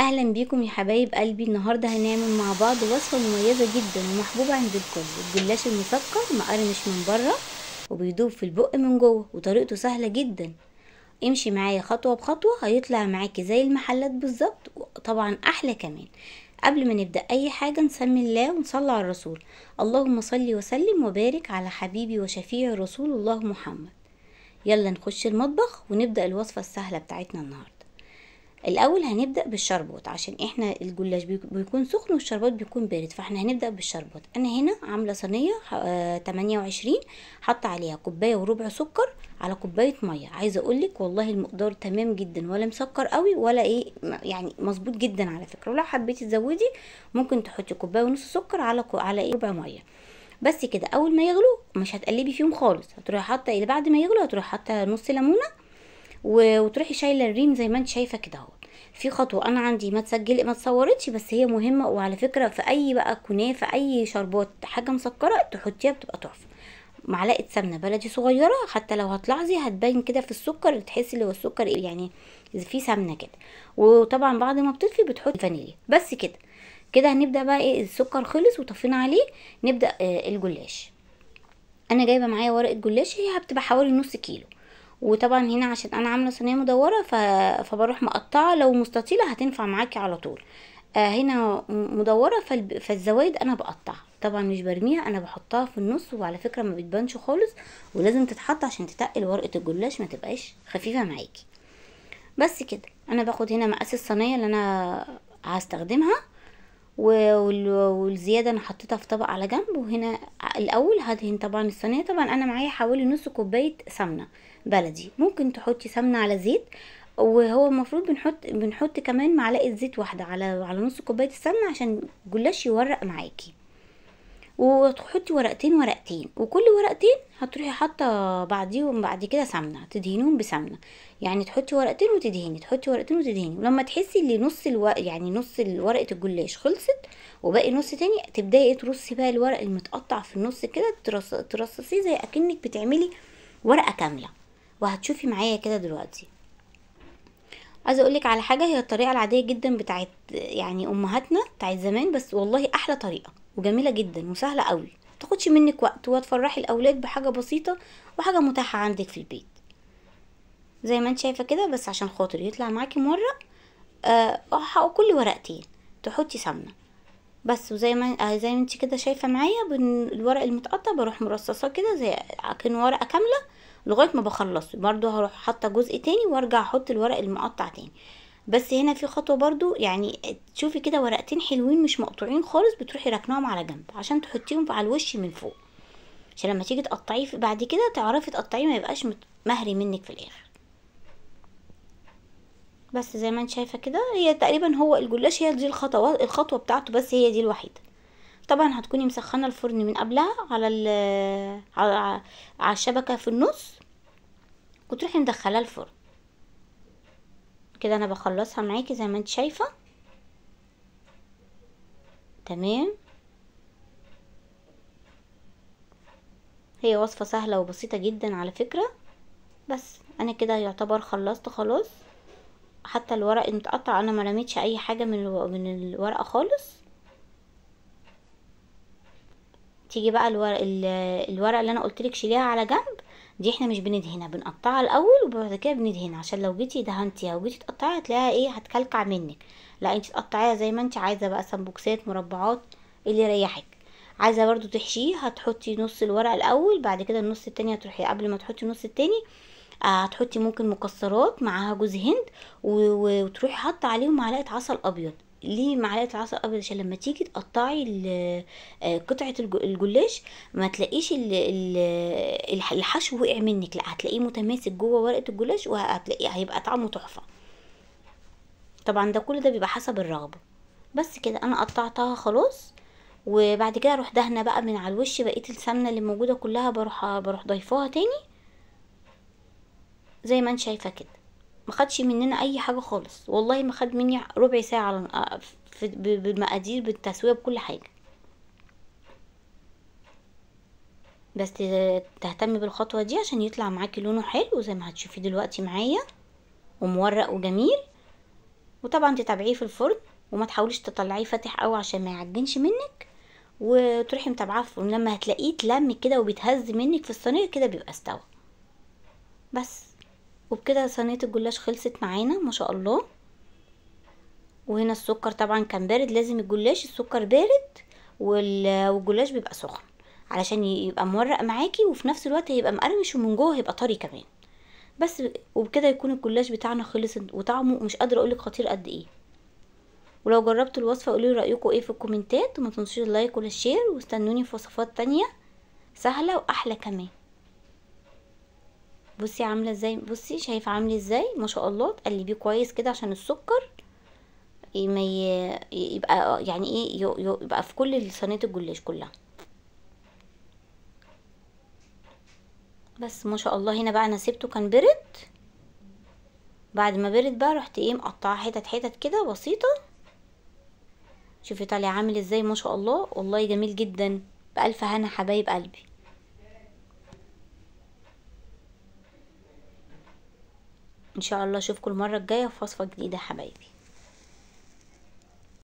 اهلا بيكم يا حبايب قلبي. النهارده هنعمل مع بعض وصفه مميزه جدا ومحبوبه عند الكل، الجلاش المسكر مقرمش من بره وبيدوب في البق من جوه، وطريقته سهله جدا. امشي معايا خطوه بخطوه هيطلع معاكي زي المحلات بالظبط، طبعا احلى كمان. قبل ما نبدا اي حاجه نسمي الله ونصلي على الرسول. اللهم صل وسلم وبارك على حبيبي وشفيع رسول الله محمد. يلا نخش المطبخ ونبدا الوصفه السهله بتاعتنا النهارده. الاول هنبدا بالشربات، عشان احنا الجلاش بيكون سخن والشربات بيكون بارد، فاحنا هنبدا بالشربات. انا هنا عامله صينيه 28، حاطه عليها كوبايه وربع سكر على كوبايه ميه. عايزه اقولك والله المقدار تمام جدا، ولا مسكر قوي ولا ايه، يعني مظبوط جدا على فكره. ولو حبيتي تزودي ممكن تحطي كوبايه ونص سكر على ايه ربع ميه. بس كده. اول ما يغلوا مش هتقلبي فيهم خالص، هتروحي حاطه اللي بعد ما يغلوا هتروحي حاطه نص ليمونه وتروحي شايله الريم زي ما انت شايفه كده اهو. في خطوه انا عندي ما اتصورتش، بس هي مهمه. وعلى فكره في اي بقى كنافه، اي شربات، حاجه مسكره تحطيها بتبقى تحفه. معلقه سمنه بلدي صغيره، حتى لو هتلاحظي هتبين كده في السكر، تحسي اللي هو السكر يعني في سمنه كده. وطبعا بعد ما بتطفي بتحطي فانيليا. بس كده. كده هنبدا بقى ايه، السكر خلص وطفينا عليه. نبدا الجلاش. انا جايبه معايا ورقه جلاش، هي بتبقى حوالي نص كيلو. وطبعا هنا عشان انا عامله صينيه مدوره فبروح مقطعه، لو مستطيله هتنفع معاكي على طول. هنا مدوره فالزوايد انا بقطعها، طبعا مش برميها، انا بحطها في النص. وعلى فكره ما بتبانش خالص، ولازم تتحط عشان تتقل ورقه الجلاش ما تبقاش خفيفه معاكي. بس كده. انا باخد هنا مقاس الصينيه اللي انا هستخدمها، والزياده انا حطيتها في طبق على جنب. وهنا الاول هدهن طبعا الصينيه. طبعا انا معايا حوالي نص كوبايه سمنه بلدي، ممكن تحطي سمنه على زيت. وهو المفروض بنحط كمان معلقه زيت واحده على نص كوبايه السمنه عشان الجلاش يورق معاكي. وتحطي ورقتين ورقتين، وكل ورقتين هتروحي حاطه بعديهم بعد كده سمنه تدهنيهم بسمنه. يعني تحطي ورقتين وتدهني، تحطي ورقتين وتدهني. ولما تحسي ان يعني نص ورقه الجلاش خلصت وباقي نص تاني، تبداي ترصي بقى الورق المتقطع في النص كده، ترصصيه زي اكنك بتعملي ورقه كامله. وهتشوفي معايا كده دلوقتي. عايزه اقولك على حاجه، هي الطريقه العاديه جدا بتاعت يعني امهاتنا بتاعت زمان، بس والله احلى طريقه وجميله جدا وسهله قوي. متاخدش منك وقت، وتفرحي الاولاد بحاجه بسيطه وحاجه متاحه عندك في البيت زي ما انت شايفه كده. بس عشان خاطر يطلع معاكي مورق، كل ورقتين تحطي سمنه بس. وزي ما انت كده شايفه معايا، الورق المتقطع بروح مرصصاه كده زي كأن ورقه كامله لغايه ما بخلصه. برضو هروح حاطه جزء تاني وارجع احط الورق المقطع تاني. بس هنا في خطوه برضو، يعني تشوفي كده ورقتين حلوين مش مقطوعين خالص، بتروحي راكناهم على جنب عشان تحطيهم على الوش من فوق، عشان لما تيجي تقطعيه بعد كده تعرفي تقطعيه ما يبقاش مهري منك في الاخر. بس زي ما انت شايفه كده، هي تقريبا هو الجلاش هي دي الخطوه بتاعته، بس هي دي الوحيده. طبعا هتكوني مسخنه الفرن من قبلها على الشبكه في النص، وتروحي مدخلاه الفرن. كده انا بخلصها معاكي زي ما انت شايفه. تمام. هي وصفه سهله وبسيطه جدا على فكره. بس انا كده يعتبر خلصت خلاص. حتى الورق المتقطع انا ما رميتش اي حاجه من الورقه خالص. تيجي بقى الورقه اللي انا قلت لك شيليها على جنب، دي احنا مش بندهنها، بنقطعها الاول وبعد كده بندهنها، عشان لو جيتي دهنتيها وجيتي تقطعيها هتلاقيها ايه، هتكلكع منك. لا، انت تقطعيها زي ما انت عايزه بقى، سمبوكسات، مربعات، اللي يريحك. عايزه برضو تحشيه، هتحطي نص الورق الاول، بعد كده النص التاني هتروحي قبل ما تحطي النص التاني هتحطي ممكن مكسرات معاها جوز هند، وتروحي حاطه عليهم معلقه عسل ابيض. ليه معلقه عسل ابيض؟ عشان لما تيجي تقطعي قطعه الجلاش ما تلاقيش الحشو وقع منك، لا هتلاقيه متماسك جوه ورقه الجلاش، وهتلاقيه هيبقى طعمه تحفه. طبعا ده كل ده بيبقى حسب الرغبه. بس كده انا قطعتها خلاص. وبعد كده اروح دهنه بقى من على الوش بقيه السمنه اللي موجوده كلها، بروح ضيفاها تاني زي ما انت شايفه كده. ما خدش مننا اي حاجه خالص، والله ما خد مني ربع ساعه بالمقادير بالتسويه بكل حاجه. بس تهتمي بالخطوه دي عشان يطلع معاكي لونه حلو زي ما هتشوفي دلوقتي معايا، ومورق وجميل. وطبعا تتابعيه في الفرن، وما تحاوليش تطلعيه فاتح قوي عشان ما يعجنش منك، وتروحي متابعاه في الفرن. لما هتلاقيه اتلم كده وبيتهز منك في الصينيه كده بيبقى استوى. بس. وبكده صينيه الجلاش خلصت معانا ما شاء الله. وهنا السكر طبعا كان بارد، لازم الجلاش السكر بارد والجلاش بيبقى سخن علشان يبقى مورق معاكي، وفي نفس الوقت هيبقى مقرمش ومن جوه هيبقى طري كمان. بس. وبكده يكون الجلاش بتاعنا خلص، وطعمه مش قادره اقولك خطير قد ايه. ولو جربتوا الوصفه قولوا لي رايكم ايه في الكومنتات، وما تنسوش اللايك والشير، واستنوني في وصفات تانية سهله واحلى كمان. بصي عامله ازاي، بصي شايفه عامله ازاي ما شاء الله. تقلبيه كويس كده عشان السكر ما يبقى يعني ايه يبقى في كل صينيه الجلاش كلها. بس ما شاء الله. هنا بقى انا سيبته كان برد. بعد ما برد بقى رحت ايه مقطعه حتت حتت كده بسيطه. شوفي طالع عامل ازاي ما شاء الله، والله جميل جدا. بألف هنا حبايب قلبي. ان شاء الله اشوفكم المره الجايه في وصفه جديده حبايبي.